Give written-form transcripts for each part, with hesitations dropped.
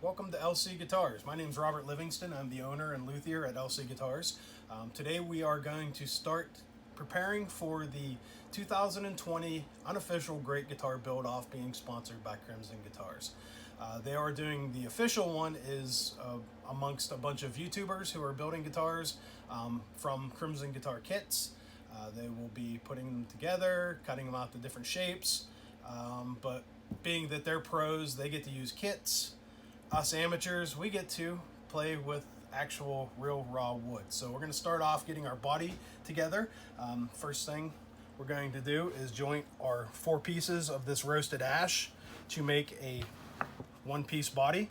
Welcome to LC Guitars. My name is Robert Livingston. I'm the owner and luthier at LC Guitars. Today we are going to start preparing for the 2020 unofficial Great Guitar Buildoff being sponsored by Crimson Guitars. They are doing the official one is amongst a bunch of YouTubers who are building guitars from Crimson Guitar kits. They will be putting them together, cutting them out to different shapes, but being that they're pros, they get to use kits. Us amateurs, we get to play with actual real raw wood. So we're going to start off getting our body together. First thing we're going to do is joint our 4 pieces of this roasted ash to make a 1-piece body.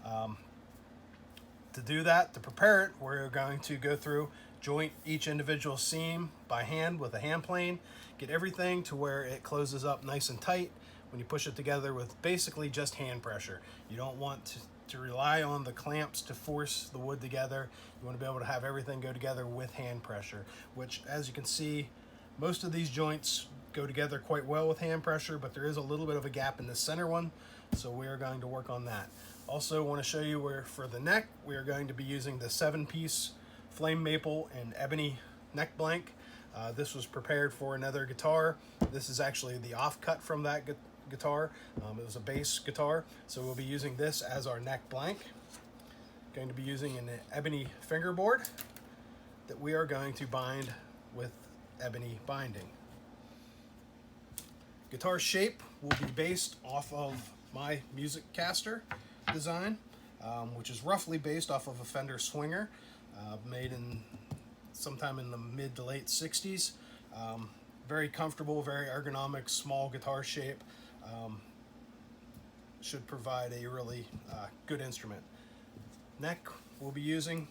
To do that, to prepare it, we're going to go through, joint each individual seam by hand with a hand plane, get everything to where it closes up nice and tight when you push it together with basically just hand pressure. You don't want to rely on the clamps to force the wood together. You want to be able to have everything go together with hand pressure, which, as you can see, most of these joints go together quite well with hand pressure, but there is a little bit of a gap in the center one, so we are going to work on that. Also want to show you where for the neck, we are going to be using the 7-piece flame maple and ebony neck blank. This was prepared for another guitar. This is actually the offcut from that guitar. It was a bass guitar, so we'll be using this as our neck blank. Going to be using an ebony fingerboard that we are going to bind with ebony binding. Guitar shape will be based off of my music caster design, which is roughly based off of a Fender Swinger, made in sometime in the mid to late 60s. Very comfortable, very ergonomic, small guitar shape. Should provide a really good instrument. Neck we'll be using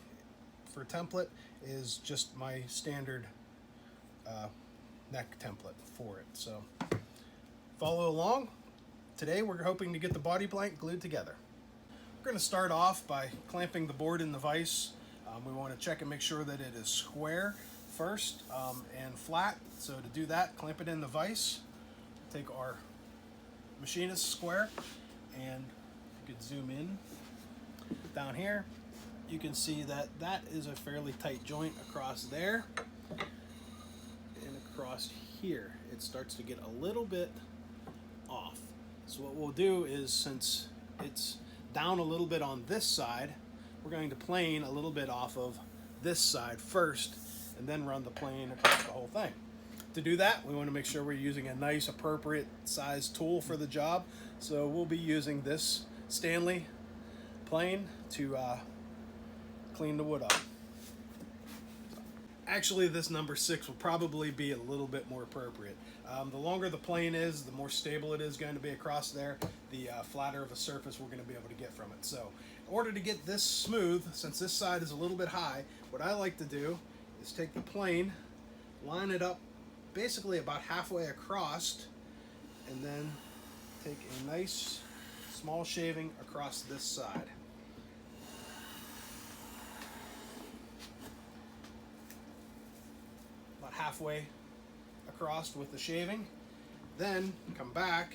for template is just my standard neck template for it. So follow along. Today we're hoping to get the body blank glued together. We're going to start off by clamping the board in the vise. We want to check and make sure that it is square first and flat. So to do that, clamp it in the vise. Take our machinist square, and if you could zoom in down here, you can see that that is a fairly tight joint across there, and across here it starts to get a little bit off. So what we'll do is, since it's down a little bit on this side, we're going to plane a little bit off of this side first and then run the plane across the whole thing. To do that, we want to make sure we're using a nice appropriate size tool for the job. So we'll be using this Stanley plane to clean the wood up. Actually, this number 6 will probably be a little bit more appropriate. The longer the plane is, the more stable it is going to be across there, the flatter of a surface we're going to be able to get from it. So in order to get this smooth, since this side is a little bit high, what I like to do is take the plane, line it up basically about halfway across, and then take a nice small shaving across this side. About halfway across with the shaving, then come back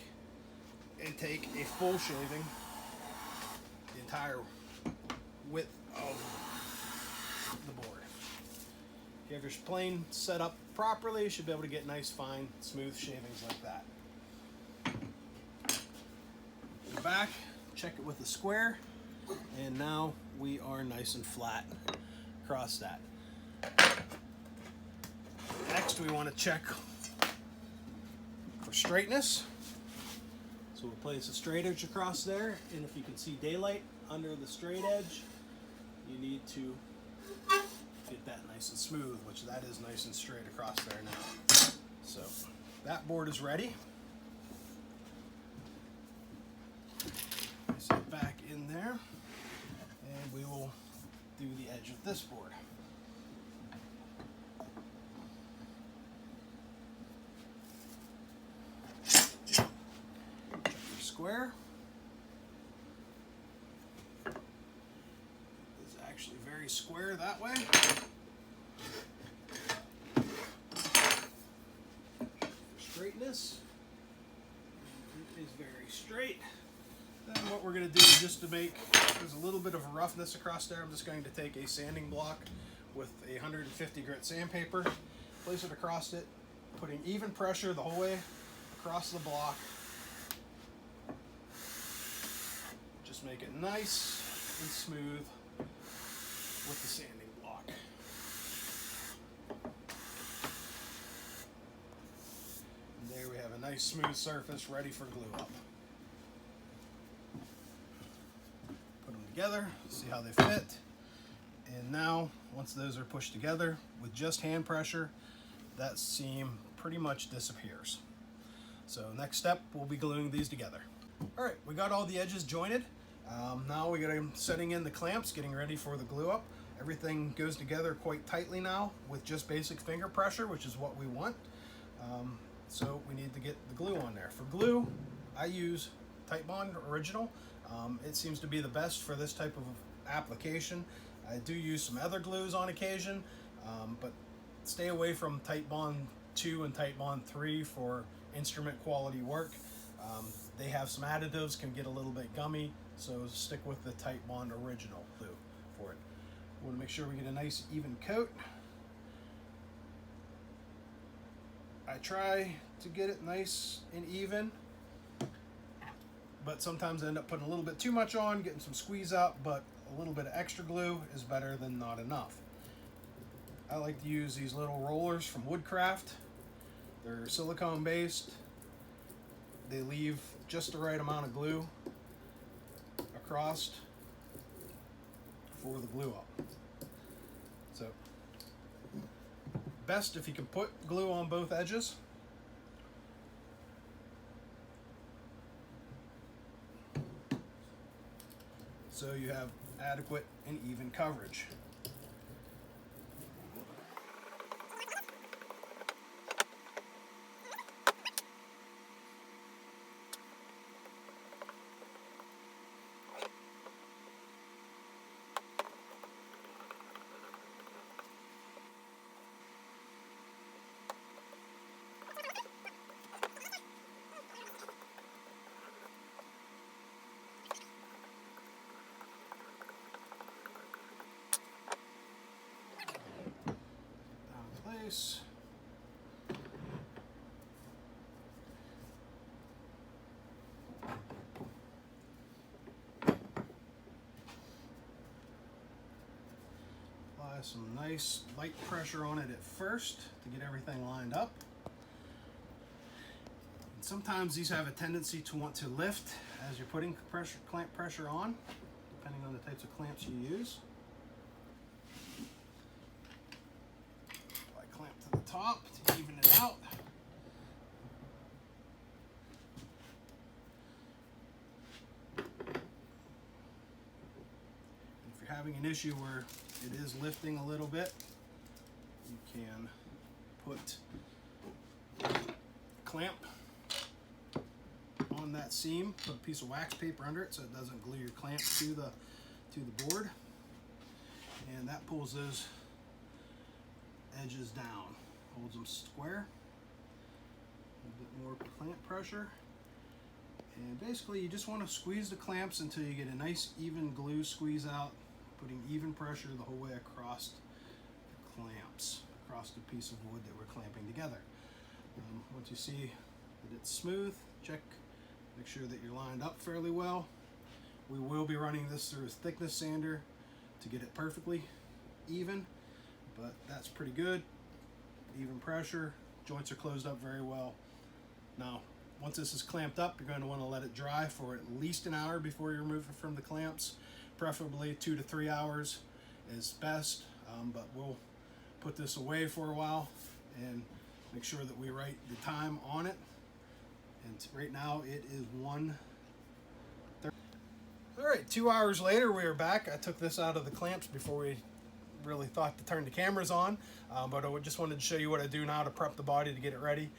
and take a full shaving the entire width of the board. If you have your plane set up properly, you should be able to get nice, fine, smooth shavings like that. Go back, check it with the square, and now we are nice and flat across that. Next, we want to check for straightness. So we'll place a straight edge across there, and if you can see daylight under the straight edge, you need to get that nice and smooth, which that is nice and straight across there now. So that board is ready. Place it back in there, and we will do the edge of this board. Check your square. It's actually very square that way. For straightness, it is very straight. Then what we're going to do is just to make, there's a little bit of a roughness across there, I'm just going to take a sanding block with a 150 grit sandpaper, place it across it, putting even pressure the whole way across the block. Just make it nice and smooth with the sanding block. And there we have a nice smooth surface ready for glue up. Put them together, see how they fit. And now, once those are pushed together with just hand pressure, that seam pretty much disappears. So next step, we'll be gluing these together. All right, we got all the edges jointed. Now we got them setting in the clamps, getting ready for the glue up. Everything goes together quite tightly now with just basic finger pressure, which is what we want. So we need to get the glue on there. For glue, I use Titebond Original. It seems to be the best for this type of application. I do use some other glues on occasion, but stay away from Titebond 2 and Titebond 3 for instrument quality work. They have some additives, can get a little bit gummy, so stick with the Titebond Original glue for it. We want to make sure we get a nice even coat. I try to get it nice and even, but sometimes I end up putting a little bit too much on, getting some squeeze out, but a little bit of extra glue is better than not enough. I like to use these little rollers from Woodcraft. They're silicone based. They leave just the right amount of glue across for the glue up. So, best if you can put glue on both edges. So you have adequate and even coverage. Place. Apply some nice light pressure on it at first to get everything lined up. And sometimes these have a tendency to want to lift as you're putting clamp pressure on, depending on the types of clamps you use. Top to even it out. If you're having an issue where it is lifting a little bit, you can put a clamp on that seam, put a piece of wax paper under it so it doesn't glue your clamp to the board, and that pulls those edges down. Holds them square, a bit more clamp pressure, and basically you just want to squeeze the clamps until you get a nice even glue squeeze out, putting even pressure the whole way across the clamps, across the piece of wood that we're clamping together. Once you see that it's smooth, check, make sure that you're lined up fairly well. We will be running this through a thickness sander to get it perfectly even, but that's pretty good. Even pressure, joints are closed up very well. Now, once this is clamped up, you're going to want to let it dry for at least an hour before you remove it from the clamps. Preferably 2 to 3 hours is best, but we'll put this away for a while and make sure that we write the time on it. And right now it is 1:30. All right, 2 hours later we are back. I took this out of the clamps before we really thought to turn the cameras on, but I just wanted to show you what I do now to prep the body to get it ready.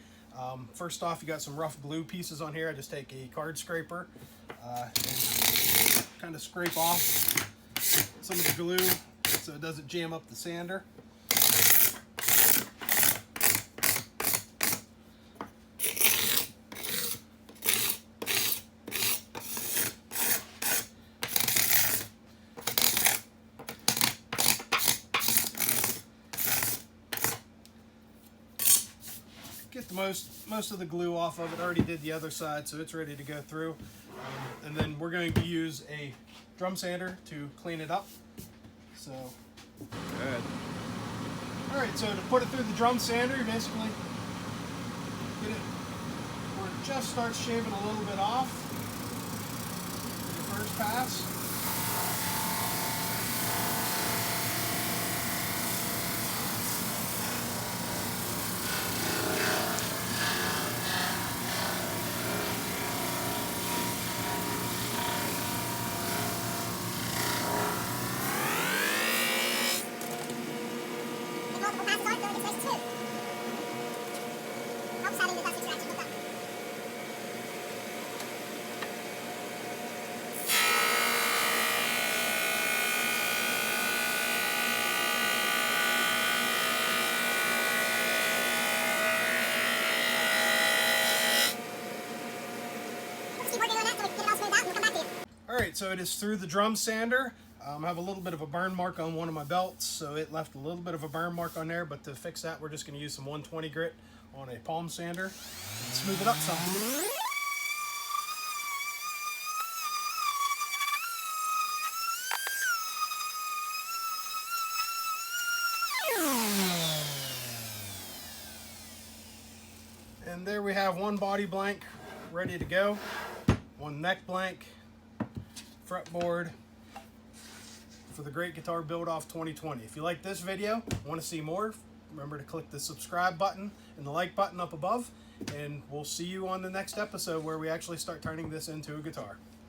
First off, you got some rough glue pieces on here. I just take a card scraper and kind of scrape off some of the glue so it doesn't jam up the sander. most of the glue off of it. Already did the other side, so it's ready to go through. And then we're going to use a drum sander to clean it up. So, good. All right, so to put it through the drum sander, you basically get it where it just starts shaving a little bit off in the first pass. Alright, so it is through the drum sander. I have a little bit of a burn mark on one of my belts, so it left a little bit of a burn mark on there, but to fix that we're just going to use some 120 grit on a palm sander and smooth it up some. And there we have one body blank ready to go, one neck blank, fretboard for the Great Guitar Buildoff 2020. If you like this video, want to see more, remember to click the subscribe button and the like button up above, and we'll see you on the next episode where we actually start turning this into a guitar.